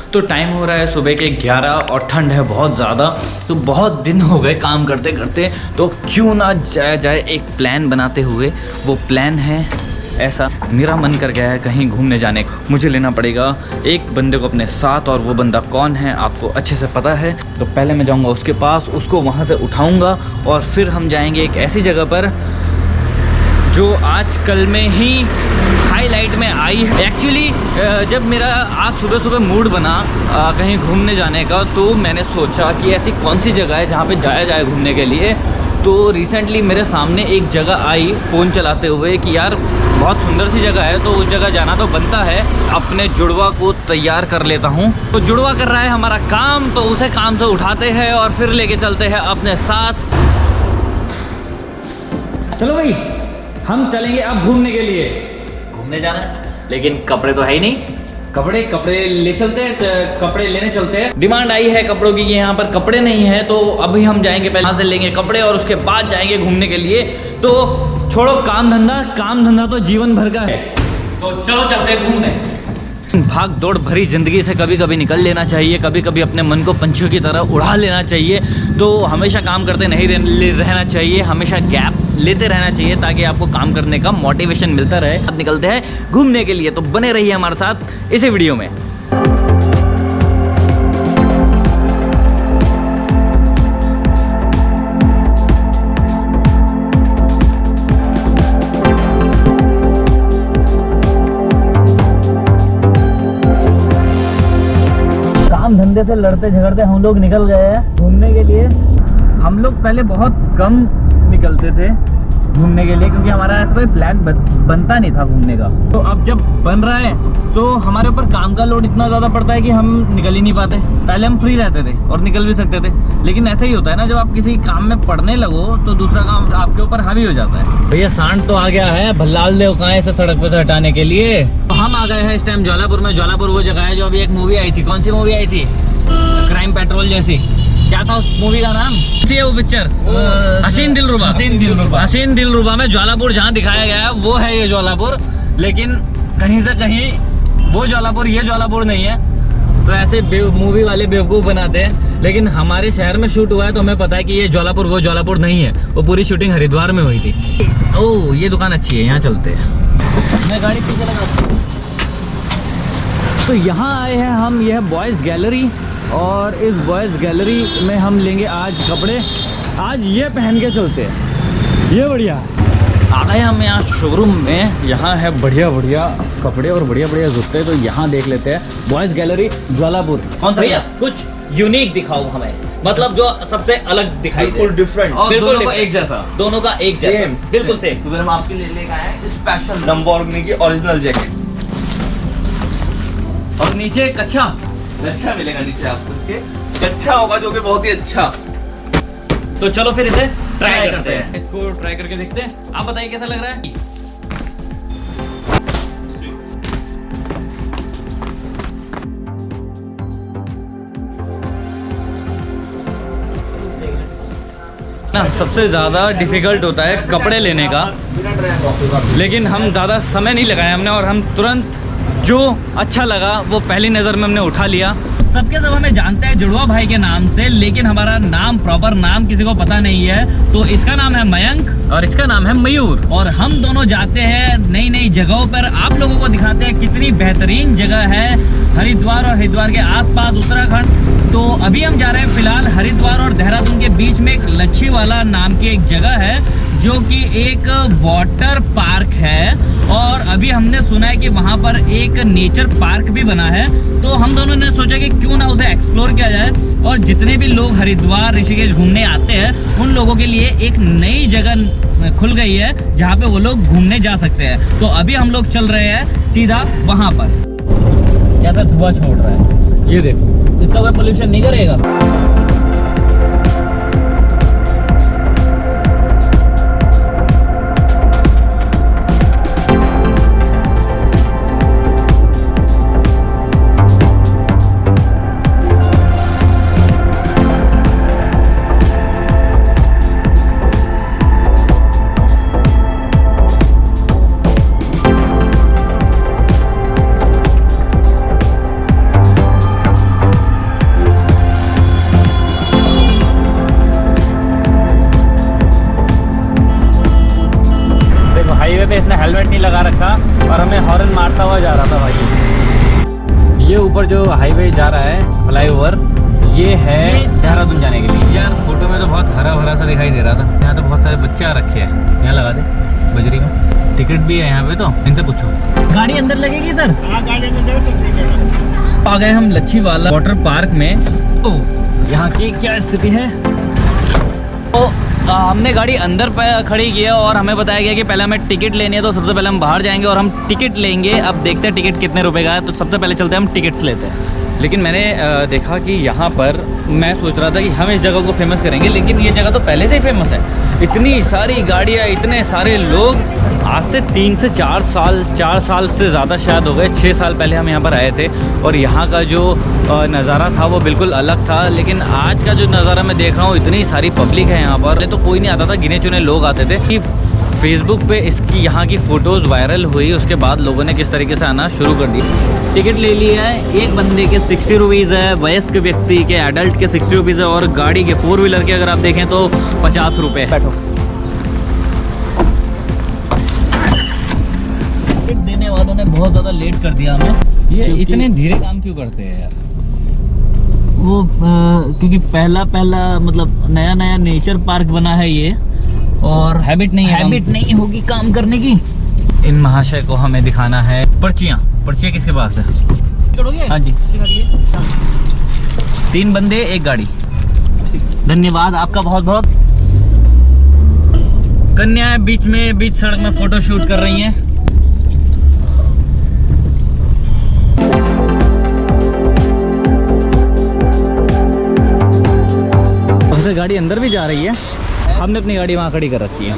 तो टाइम हो रहा है सुबह के 11 और ठंड है बहुत ज़्यादा। तो बहुत दिन हो गए काम करते करते, तो क्यों ना जाया जाए एक प्लान बनाते हुए। वो प्लान है ऐसा, मेरा मन कर गया है कहीं घूमने जाने का। मुझे लेना पड़ेगा एक बंदे को अपने साथ, और वो बंदा कौन है आपको अच्छे से पता है। तो पहले मैं जाऊंगा उसके पास, उसको वहाँ से उठाऊंगा और फिर हम जाएंगे एक ऐसी जगह पर जो आजकल में ही हाईलाइट में आई है। एक्चुअली जब मेरा आज सुबह सुबह मूड बना कहीं घूमने जाने का, तो मैंने सोचा कि ऐसी कौन सी जगह है जहाँ पे जाया जाए घूमने के लिए। तो रिसेंटली मेरे सामने एक जगह आई फ़ोन चलाते हुए कि यार बहुत सुंदर सी जगह है, तो उस जगह जाना तो बनता है। अपने जुड़वा को तैयार कर लेता हूँ। तो जुड़वा कर रहा है हमारा काम, तो उसे काम से उठाते हैं और फिर लेके चलते हैं अपने साथ। चलो भाई, हम चलेंगे अब घूमने के लिए। घूमने जाना है, लेकिन कपड़े तो है ही नहीं। कपड़े ले चलते हैं, कपड़े लेने चलते हैं। डिमांड आई है कपड़ों की, यहाँ पर कपड़े नहीं है, तो अभी हम जाएंगे, पहले यहाँ से लेंगे कपड़े और उसके बाद जाएंगे घूमने के लिए। तो छोड़ो काम धंधा तो जीवन भर का है। तो चलो चलते हैं घूमने। भाग दौड़ भरी ज़िंदगी से कभी कभी निकल लेना चाहिए, कभी कभी अपने मन को पंछियों की तरह उड़ा लेना चाहिए। तो हमेशा काम करते नहीं रहना चाहिए, हमेशा गैप लेते रहना चाहिए, ताकि आपको काम करने का मोटिवेशन मिलता रहे। अब निकलते हैं घूमने के लिए, तो बने रहिए हमारे साथ इसी वीडियो में। काम धंधे से लड़ते झगड़ते हम लोग निकल गए हैं घूमने के लिए। हम लोग पहले बहुत कम निकलते थे घूमने के लिए, क्योंकि हमारा ऐसा कोई प्लान बनता नहीं था घूमने का। तो अब जब बन रहा है, तो हमारे ऊपर काम का लोड इतना ज़्यादा पड़ता है कि हम निकल ही नहीं पाते। पहले हम फ्री रहते थे और निकल भी सकते थे, लेकिन ऐसा ही होता है ना, जब आप किसी काम में पढ़ने लगो तो दूसरा काम आपके ऊपर हावी हो जाता है। भैया सांड तो आ गया है, भल्लाल देव कहाँ है इसे सड़क पे से हटाने के लिए। तो हम आ गए हैं इस टाइम ज्वालापुर में। ज्वालापुर वो जगह है जो अभी एक मूवी आई थी। कौन सी मूवी आई थी? क्राइम पेट्रोल जैसी। क्या था उस मूवी का नाम? वो पिक्चर हसीन दिलरुबा में ज्वालापुर जहाँ दिखाया गया है वो है ये ज्वालापुर। लेकिन कहीं से कहीं वो ज्वालापुर ये ज्वालापुर नहीं है। तो ऐसे मूवी वाले बेवकूफ़ बनाते हैं, लेकिन हमारे शहर में शूट हुआ है तो हमें पता है कि ये ज्वालापुर वो ज्वालापुर नहीं है। वो पूरी शूटिंग हरिद्वार में हुई थी। ओह, ये दुकान अच्छी है, यहाँ चलते हैं। मैं गाड़ी पीछे लगाता हूँ। तो यहाँ आए हैं हम, यह है बॉयज़ गैलरी, और इस बॉयज़ गैलरी में हम लेंगे आज कपड़े। आज ये पहन के चलते हैं, ये बढ़िया। आ गए हम यहाँ शोरूम में, यहाँ है बढ़िया बढ़िया कपड़े और बढ़िया बढ़िया जूते। तो यहाँ देख लेते हैं बॉयज़ गैलरी ज्वालापुर। कौन सा भैया? कुछ यूनिक दिखाओ हमें, मतलब जो सबसे अलग दिखाई दे। बिल्कुल डिफरेंट, बिल्कुल दोनों एक जैसा, दोनों का एक जैसा, बिल्कुल सेम। तो फिर हम आपके लिए लेकर आए हैं स्पेशल लैम्बोर्गिनी की ओरिजिनल जैकेट। और नीचे कच्छा मिलेगा नीचे आपको, इसके कच्छा होगा जो कि बहुत ही अच्छा। तो चलो फिर इसे ट्राई करते हैं, इसको ट्राई करके देखते हैं। आप बताइए कैसा लग रहा है? ना सबसे ज़्यादा डिफ़िकल्ट होता है कपड़े लेने का, लेकिन हम ज़्यादा समय नहीं लगाया हमने, और हम तुरंत जो अच्छा लगा वो पहली नज़र में हमने उठा लिया। सबके सब हमें जानते हैं जुड़वा भाई के नाम से, लेकिन हमारा नाम, प्रॉपर नाम किसी को पता नहीं है। तो इसका नाम है मयंक और इसका नाम है मयूर, और हम दोनों जाते हैं नई नई जगहों पर। आप लोगों को दिखाते हैं कितनी बेहतरीन जगह है हरिद्वार और हरिद्वार के आसपास उत्तराखंड। तो अभी हम जा रहे हैं फिलहाल हरिद्वार और देहरादून के बीच में एक लच्छीवाला नाम की एक जगह है, जो कि एक वाटर पार्क है। और अभी हमने सुना है कि वहाँ पर एक नेचर पार्क भी बना है। तो हम दोनों ने सोचा कि क्यों ना उसे एक्सप्लोर किया जाए, और जितने भी लोग हरिद्वार ऋषिकेश घूमने आते हैं उन लोगों के लिए एक नई जगह खुल गई है जहाँ पे वो लोग घूमने जा सकते हैं। तो अभी हम लोग चल रहे हैं सीधा वहाँ पर। कैसा धुआं छोड़ रहा है, ये देखो, इसका कोई पोल्यूशन नहीं करेगा। इसने हेलमेट नहीं लगा रखा और हमें हॉर्न मारता हुआ जा रहा था भाई। ये ऊपर जो हाईवे जा रहा है फ्लाईओवर, ये है देहरादून जाने के लिए। यार फोटो में तो बहुत हरा भरा सा दिखाई दे रहा था। यहाँ तो बहुत सारे बच्चे आ रखे हैं। यहाँ लगा दे बजरी में, टिकट भी है यहाँ पे, तो इनसे पूछो। गाड़ी अंदर लगेगी सर? हाँ गाड़ी अंदर। आ गए हम लच्छीवाला वाटर पार्क में। तो यहाँ की क्या स्थिति है? तो हमने गाड़ी अंदर खड़ी की है और हमें बताया गया कि पहले हमें टिकट लेनी है, तो सबसे पहले हम बाहर जाएंगे और हम टिकट लेंगे। अब देखते हैं टिकट कितने रुपए का है, तो सबसे पहले चलते हैं हम टिकट्स लेते हैं। लेकिन मैंने देखा कि यहाँ पर, मैं सोच रहा था कि हम इस जगह को फेमस करेंगे, लेकिन ये जगह तो पहले से ही फेमस है। इतनी सारी गाड़ियाँ, इतने सारे लोग। आज से 3 से 4 साल से ज़्यादा शायद हो गए, 6 साल पहले हम यहाँ पर आए थे और यहाँ का जो नज़ारा था वो बिल्कुल अलग था। लेकिन आज का जो नज़ारा मैं देख रहा हूँ, इतनी सारी पब्लिक है यहाँ पर। तो कोई नहीं आता था, गिने चुने लोग आते थे। कि फेसबुक पे इसकी यहाँ की फ़ोटोज़ वायरल हुई, उसके बाद लोगों ने किस तरीके से आना शुरू कर दिया। टिकट ले लिया है, एक बंदे के 60 रुपीज़ है, वयस्क व्यक्ति के, एडल्ट के 60 रुपीज़ है और गाड़ी के 4 व्हीलर के अगर आप देखें तो 50 रुपये। बैठो। टिकट देने वालों ने बहुत ज़्यादा लेट कर दिया हमें। ये इतने धीरे काम क्यों करते हैं यार? वो क्योंकि पहला मतलब नया नेचर पार्क बना है ये, और हैबिट नहीं होगी काम करने की। इन महाशय को हमें दिखाना है पर्चियाँ किसके पास है? हाँ जी, 3 बंदे 1 गाड़ी। धन्यवाद आपका बहुत बहुत। कन्याएं बीच सड़क में फोटो शूट कर रही हैं। हमसे गाड़ी अंदर भी जा रही है, हमने अपनी गाड़ी वहाँ खड़ी कर रखी है।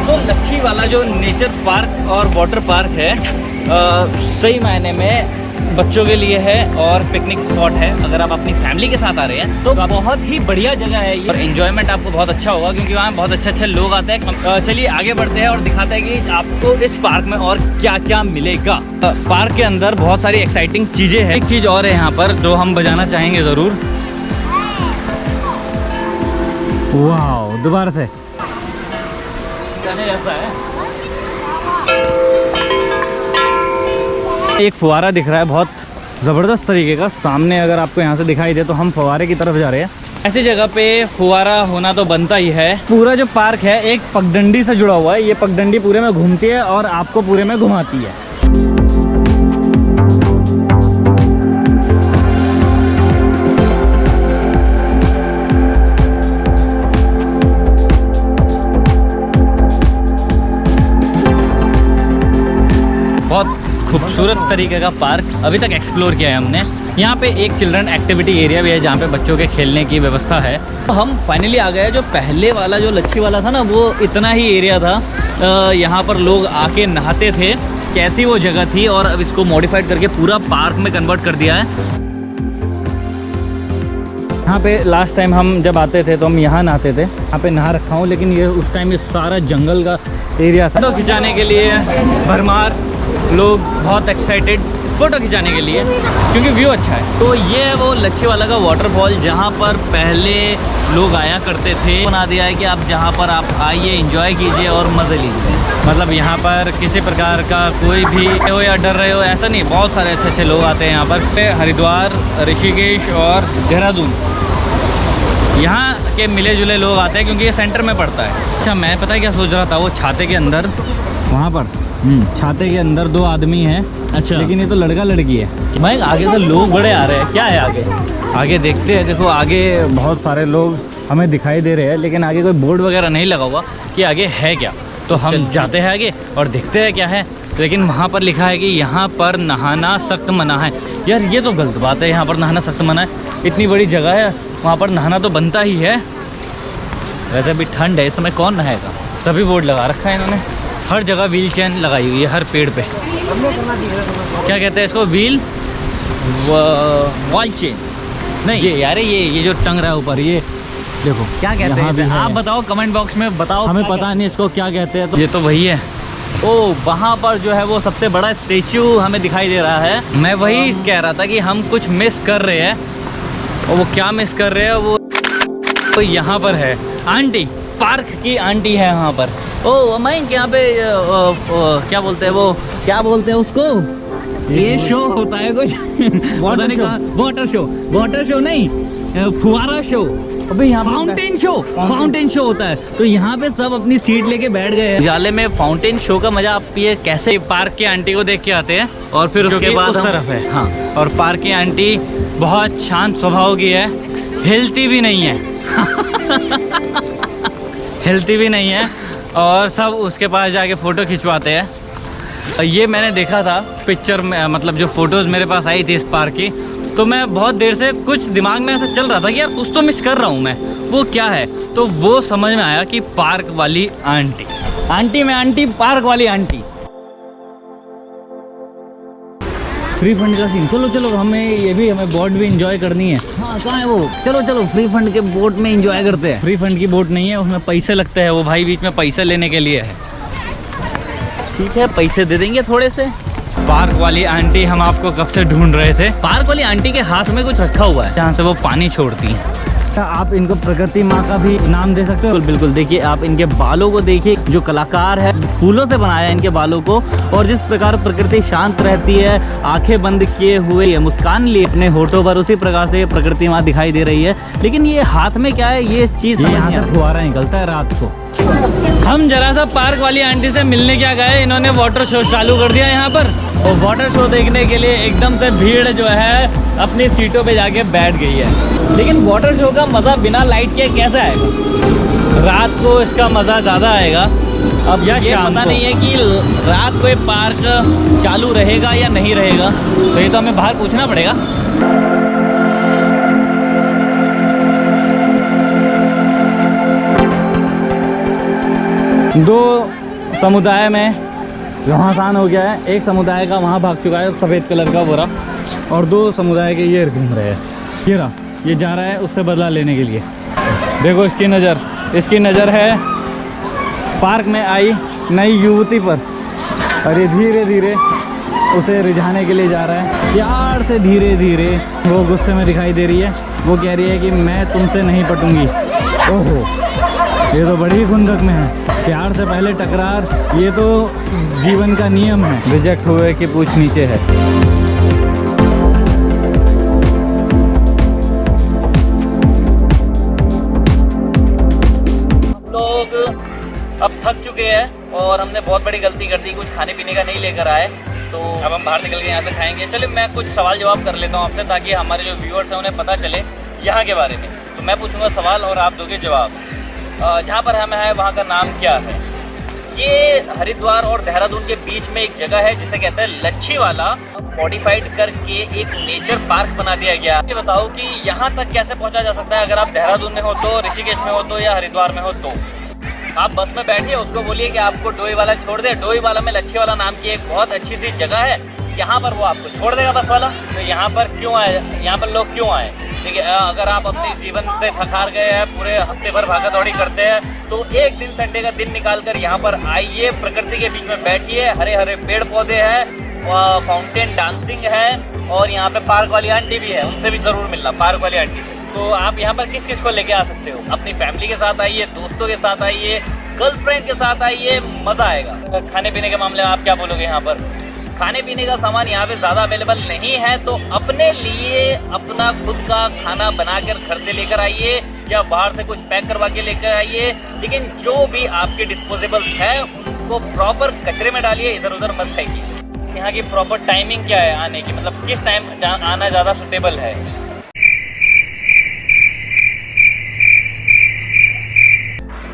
तो लच्छीवाला जो नेचर पार्क और वाटर पार्क है, सही मायने में बच्चों के लिए है और पिकनिक स्पॉट है। अगर आप अपनी फैमिली के साथ आ रहे हैं तो बहुत ही बढ़िया जगह है ये, और एंजॉयमेंट आपको बहुत अच्छा होगा क्योंकि वहाँ बहुत अच्छे लोग आते हैं। चलिए आगे बढ़ते हैं और दिखाते हैं कि आपको इस पार्क में और क्या क्या मिलेगा। पार्क के अंदर बहुत सारी एक्साइटिंग चीज़ें हैं। एक चीज़ और है यहाँ पर जो हम बजाना चाहेंगे ज़रूर। वाह, दोबारा से ऐसा है। एक फुवारा दिख रहा है बहुत ज़बरदस्त तरीके का सामने, अगर आपको यहाँ से दिखाई दे तो हम फुवारे की तरफ जा रहे हैं। ऐसी जगह पे फुवारा होना तो बनता ही है। पूरा जो पार्क है एक पगडंडी से जुड़ा हुआ है। ये पगडंडी पूरे में घूमती है और आपको पूरे में घुमाती है। बहुत खूबसूरत तरीके का पार्क अभी तक एक्सप्लोर किया है हमने। यहाँ पे एक चिल्ड्रन एक्टिविटी एरिया भी है जहाँ पे बच्चों के खेलने की व्यवस्था है। तो हम फाइनली आ गए। जो पहले वाला जो लच्छीवाला था ना, वो इतना ही एरिया था, यहाँ पर लोग आके नहाते थे। कैसी वो जगह थी, और अब इसको मॉडिफाइड करके पूरा पार्क में कन्वर्ट कर दिया है। यहाँ पे लास्ट टाइम हम जब आते थे तो हम यहाँ नहाते थे, यहाँ पे नहा रखा हूँ, लेकिन ये उस टाइम ये सारा जंगल का एरिया था। फोटो खिंचाने के लिए भरमार लोग, बहुत एक्साइटेड फ़ोटो खिंचाने के लिए क्योंकि व्यू अच्छा है। तो ये है वो लच्छीवाला का वाटरफॉल जहाँ पर पहले लोग आया करते थे। बना दिया है कि आप जहाँ पर आप आइए, एंजॉय कीजिए और मज़े लीजिए। मतलब यहाँ पर किसी प्रकार का कोई भी हो या डर रहे हो ऐसा नहीं, बहुत सारे अच्छे लोग आते हैं यहाँ पर। हरिद्वार, ऋषिकेश और देहरादून यहाँ के मिले जुले लोग आते हैं क्योंकि ये सेंटर में पड़ता है। अच्छा मैं पता है क्या सोच रहा था, वो छाते के अंदर वहाँ पर छाते के अंदर 2 आदमी हैं। अच्छा लेकिन ये तो लड़का लड़की है। मैं आगे तो लोग बड़े आ रहे हैं, क्या है आगे? आगे देखते हैं। देखो आगे बहुत सारे लोग हमें दिखाई दे रहे हैं, लेकिन आगे कोई बोर्ड वगैरह नहीं लगा हुआ कि आगे है क्या। तो हम जाते हैं आगे और देखते हैं क्या है। लेकिन वहाँ पर लिखा है कि यहाँ पर नहाना सख्त मना है। यार ये तो गलत बात है, यहाँ पर नहाना सख्त मना है। इतनी बड़ी जगह है, वहाँ पर नहाना तो बनता ही है। वैसे भी ठंड है, इस समय कौन नहाएगा, तभी बोर्ड लगा रखा है इन्होंने। हर जगह व्हील चेन लगाई हुई है, हर पेड़ पे। क्या कहते हैं इसको, व्हील वॉल चेन नहीं, ये यार ये जो टंग रहा है ऊपर, ये देखो क्या कहते हैं इसे? आप बताओ कमेंट बॉक्स में बताओ, हमें पता नहीं इसको क्या कहते हैं। तो ये तो वही है। ओ वहाँ पर जो है वो सबसे बड़ा स्टेचू हमें दिखाई दे रहा है। मैं वही कह रहा था कि हम कुछ मिस कर रहे हैं, और वो क्या मिस कर रहे हैं वो तो यहाँ पर है आंटी, पार्क की आंटी है वहाँ पर। ओ मैं यहाँ पे क्या बोलते हैं वो, क्या बोलते हैं उसको, ये शो होता है कुछ वाटर शो नहीं, फुवारा शो, अबे यहाँ फाउंटेन शो होता है। तो यहाँ पे सब अपनी सीट लेके बैठ गए हैं। जाले में फाउंटेन शो का मजा आप ये कैसे पार्क की आंटी को देख के आते हैं, और फिर उसके बाद उस तरफ है। हाँ, और पार्क की आंटी बहुत शांत स्वभाव की है, हिलती भी नहीं है हिलती भी नहीं है, और सब उसके पास जाके फ़ोटो खिंचवाते हैं। ये मैंने देखा था पिक्चर में, मतलब जो फ़ोटोज़ मेरे पास आई थी इस पार्क की, तो मैं बहुत देर से कुछ दिमाग में ऐसा चल रहा था कि यार कुछ तो मिस कर रहा हूँ मैं, वो क्या है। तो वो समझ में आया कि पार्क वाली आंटी, पार्क वाली आंटी। फ्री फंड का सीन, चलो हमें बोट भी एंजॉय करनी है। हाँ कहाँ है वो, चलो फ्री फंड के बोट में एंजॉय करते हैं। फ्री फंड की बोट नहीं है, उसमें पैसे लगते हैं। वो भाई बीच में पैसे लेने के लिए है। ठीक है, पैसे दे देंगे थोड़े से। पार्क वाली आंटी हम आपको कब से ढूंढ रहे थे। पार्क वाली आंटी के हाथ में कुछ रखा हुआ है जहाँ से वो पानी छोड़ती है। आप इनको प्रकृति माँ का भी नाम दे सकते हो। बिल्कुल, देखिए आप इनके बालों को देखिए, जो कलाकार है फूलों से बनाया है इनके बालों को, और जिस प्रकार प्रकृति शांत रहती है, आंखें बंद किए हुए मुस्कान लिए अपने होठों पर, उसी प्रकार से प्रकृति माँ दिखाई दे रही है। लेकिन ये हाथ में क्या है, ये चीज़ यहाँ से फुहारा निकलता है रात को। हम जरा सा पार्क वाली आंटी से मिलने क्या गए, इन्होंने वाटर शो चालू कर दिया यहाँ पर, और वाटर शो देखने के लिए एकदम से भीड़ जो है अपनी सीटों पे जाके बैठ गई है। लेकिन वाटर शो का मज़ा बिना लाइट के कैसे आएगा? रात को इसका मज़ा ज़्यादा आएगा। अब ये पता नहीं है कि रात को ये पार्क चालू रहेगा या नहीं रहेगा, तो ये तो हमें बाहर पूछना पड़ेगा। दो समुदाय में घमासान हो गया है। एक समुदाय का वहाँ भाग चुका है सफ़ेद कलर का बोरा, और 2 समुदाय के ये घूम रहे हैं। ये जा रहा है उससे बदला लेने के लिए। देखो इसकी नज़र है पार्क में आई नई युवती पर, और ये धीरे धीरे उसे रिझाने के लिए जा रहा है। प्यार से धीरे धीरे वो गुस्से में दिखाई दे रही है। वो कह रही है कि मैं तुमसे नहीं पटूंगी। ओहो, ये तो बड़ी खुंदक में है। प्यार से पहले टकरार, ये तो जीवन का नियम है। रिजेक्ट हुए कि पूछ नीचे है। हम लोग अब थक चुके हैं और हमने बहुत बड़ी गलती कर दी, कुछ खाने पीने का नहीं लेकर आए। तो अब हम बाहर निकल के यहाँ से खाएंगे। चलिए मैं कुछ सवाल जवाब कर लेता हूँ आपसे, ताकि हमारे जो व्यूअर्स हैं उन्हें पता चले यहाँ के बारे में। तो मैं पूछूंगा सवाल और आप दोगे जवाब। जहाँ पर हम हैं वहाँ का नाम क्या है? ये हरिद्वार और देहरादून के बीच में एक जगह है जिसे कहते हैं लच्छीवाला। मॉडिफाइड करके एक नेचर पार्क बना दिया गया। ये बताओ कि यहाँ तक कैसे पहुँचा जा सकता है? अगर आप देहरादून में हो तो, ऋषिकेश में हो तो, या हरिद्वार में हो तो आप बस में बैठिए, उसको बोलिए कि आपको डोईवाला छोड़ दे। डोईवाला में लच्छीवाला नाम की एक बहुत अच्छी सी जगह है, यहाँ पर वो आपको छोड़ देगा बस वाला। तो यहाँ पर क्यों आए, यहाँ पर लोग क्यों आए? देखिए, अगर आप अपने जीवन से थकार गए हैं, पूरे हफ्ते भर भागा दौड़ी करते हैं, तो एक दिन संडे का दिन निकालकर यहाँ पर आइए, प्रकृति के बीच में बैठिए। हरे हरे पेड़ पौधे हैं, फाउंटेन डांसिंग है, और यहाँ पे पार्क वाली आंटी भी है, उनसे भी जरूर मिलना, पार्क वाली आंटी से। तो आप यहाँ पर किस किस को लेके आ सकते हो? अपनी फैमिली के साथ आइए, दोस्तों के साथ आइए, गर्लफ्रेंड के साथ आइए, मज़ा आएगा। खाने पीने के मामले में आप क्या बोलोगे? यहाँ पर खाने पीने का सामान यहाँ पे ज़्यादा अवेलेबल नहीं है, तो अपने लिए अपना खुद का खाना बनाकर घर से लेकर आइए। या बाहर से कुछ पैक करवा के लेकर आइए, लेकिन जो भी आपके डिस्पोजेबल्स हैं उनको प्रॉपर कचरे में डालिए, इधर उधर मत फेंकिए। यहाँ की प्रॉपर टाइमिंग क्या है आने की, मतलब किस टाइम आना ज़्यादा सुटेबल है?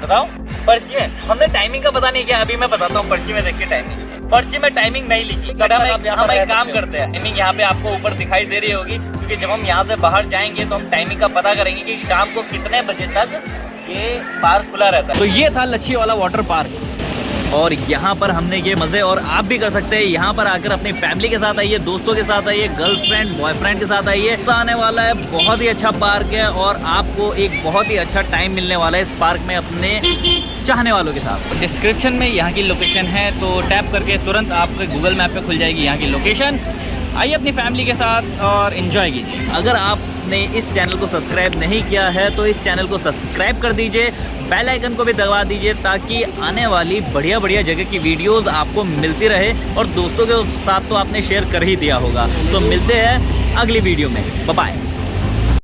बताओ। पर्ची में हमने टाइमिंग का पता नहीं किया, अभी मैं बताता हूँ। पर्ची में देखिए टाइमिंग, पर्ची में टाइमिंग नहीं लिखी। हम एक काम करते हैं, टाइमिंग यहाँ पे आपको ऊपर दिखाई दे रही होगी, क्योंकि जब हम यहाँ से बाहर जाएंगे तो हम टाइमिंग का पता करेंगे कि शाम को कितने बजे तक ये पार्क खुला रहता है। तो ये था लच्छी वाला वाटर पार्क, और यहाँ पर हमने ये मज़े और आप भी कर सकते हैं। यहाँ पर आकर अपनी फैमिली के साथ आइए, दोस्तों के साथ आइए, गर्लफ्रेंड बॉयफ्रेंड के साथ आइए। तो आने वाला है, बहुत ही अच्छा पार्क है और आपको एक बहुत ही अच्छा टाइम मिलने वाला है इस पार्क में अपने चाहने वालों के साथ। डिस्क्रिप्शन में यहाँ की लोकेशन है, तो टैप करके तुरंत आपके गूगल मैप पे खुल जाएगी यहाँ की लोकेशन। आइए अपनी फैमिली के साथ और एंजॉय कीजिए। अगर आपने इस चैनल को सब्सक्राइब नहीं किया है तो इस चैनल को सब्सक्राइब कर दीजिए, बेल आइकन को भी दबा दीजिए, ताकि आने वाली बढ़िया बढ़िया जगह की वीडियोस आपको मिलती रहे। और दोस्तों के साथ तो आपने शेयर कर ही दिया होगा। तो मिलते हैं अगली वीडियो में, बाय बाय।